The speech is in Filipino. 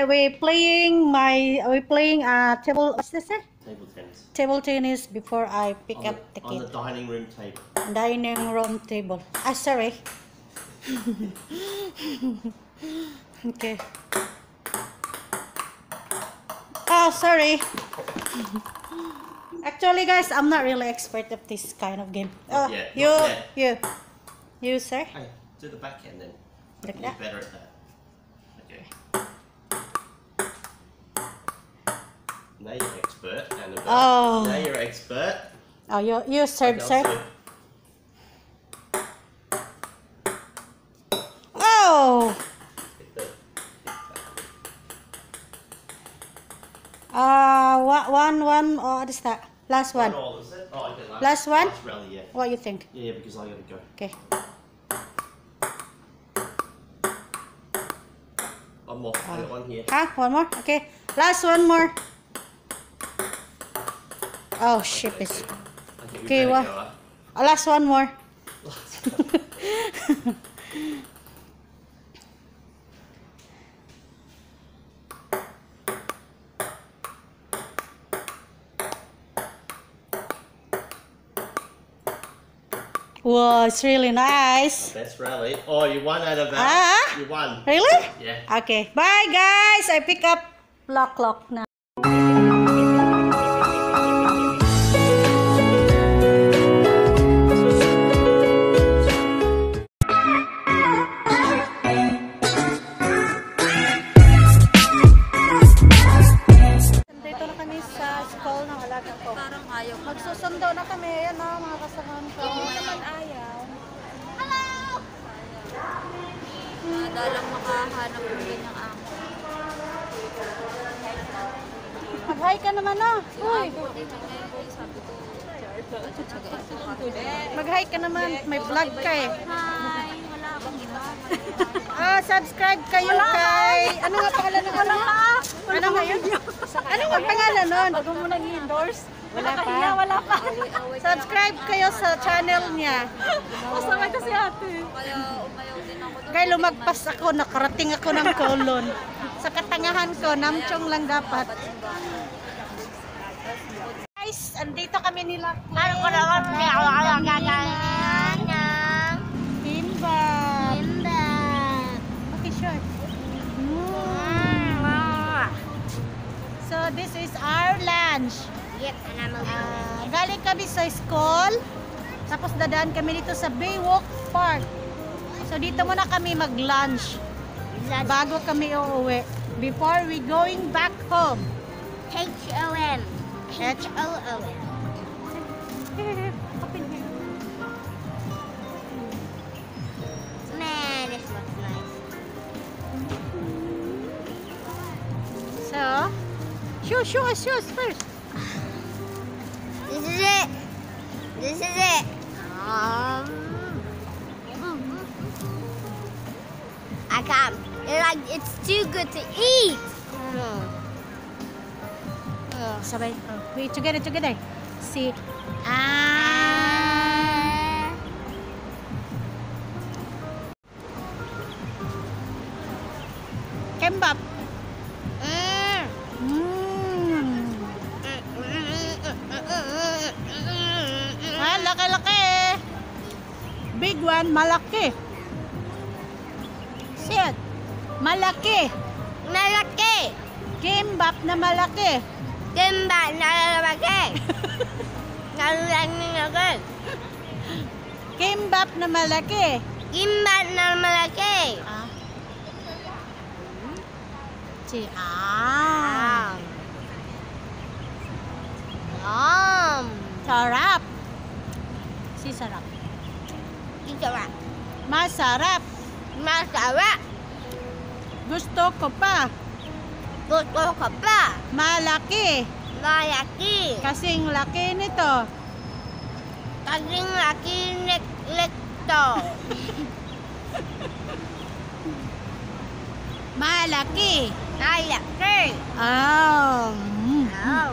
We're playing table. What's this? Table tennis. Table tennis before I pick up the on kid. the dining room table. Dining room table. Sorry. Okay. Oh, sorry. Actually, guys, I'm not really expert of this kind of game. Oh, you, sir. Hey, do the backhand then. Like You're that. better at that. Okay. Now you're expert, Annabelle. Oh. Now you're expert. Oh, you serve, sir. Oh. One. Oh, what is that? Last one. All, is it? Oh, okay, Last one? Last rally, yeah. What you think? Yeah, because I gotta go. Okay. One more. I got one here. Huh? One more? Okay. Last one more. Oh, shit. Okay, well. Last one more. Wow, it's really nice. Best rally. Oh, you won, Annabelle. You won. Really? Yeah. Okay. Bye, guys. I pick up lock now. Dito na kami sa school ng alaga ko. Parang ayaw. Magsusundo na kami. Ayan na, mga kasamahan ko. Hindi naman ayaw. Hello! Dalang makahanap ng ganyang amo. Mag-hi ka naman na. Uy. Sabi ko, Mag-hi ka naman. May vlog ka eh. hi! Wala akong iba. Subscribe kayo kay... Ano nga pangalan ng ano? Ano nga yun? Ano nga pangalan nun? Bago mo nag-endorse? Wala pa. Wala pa. Subscribe kayo sa channel niya. Masama ito si ate. Kaya umayaw din ako. Kaya lumagpas ako, nakarating ako ng kolon. Sa katangahan ko, namchong lang dapat. Guys, andito kami nila. Ano ko naman? Bimbab. Okay, sure. So, this is our lunch. Yep, and I'm Galing kami sa school. Tapos dadaan kami dito sa Baywalk Park. So, dito muna kami mag-lunch. Bago kami uuwi. Before we going back home. H-O-M. H-O-O-M. Man, this looks nice. So, shoes first. This is it. This is it. I can't. It's too good to eat. Sabay. Wait, together. See. Kembab. Laki-laki. Big one, malaki. Sit. Malaki. Malaki. Kimbap na malaki. Kimbap na malaki. Malaki. Kimbap na malaki. Kimbap na malaki. Sarap. Si sarap. Sarap. Masarap. Masarap. Gusto ko pa. Gusto ko pa. Malaki. Malaki. Kasing laki nito. Kasing laki nito. Malaki. Malaki. Oh. Oh.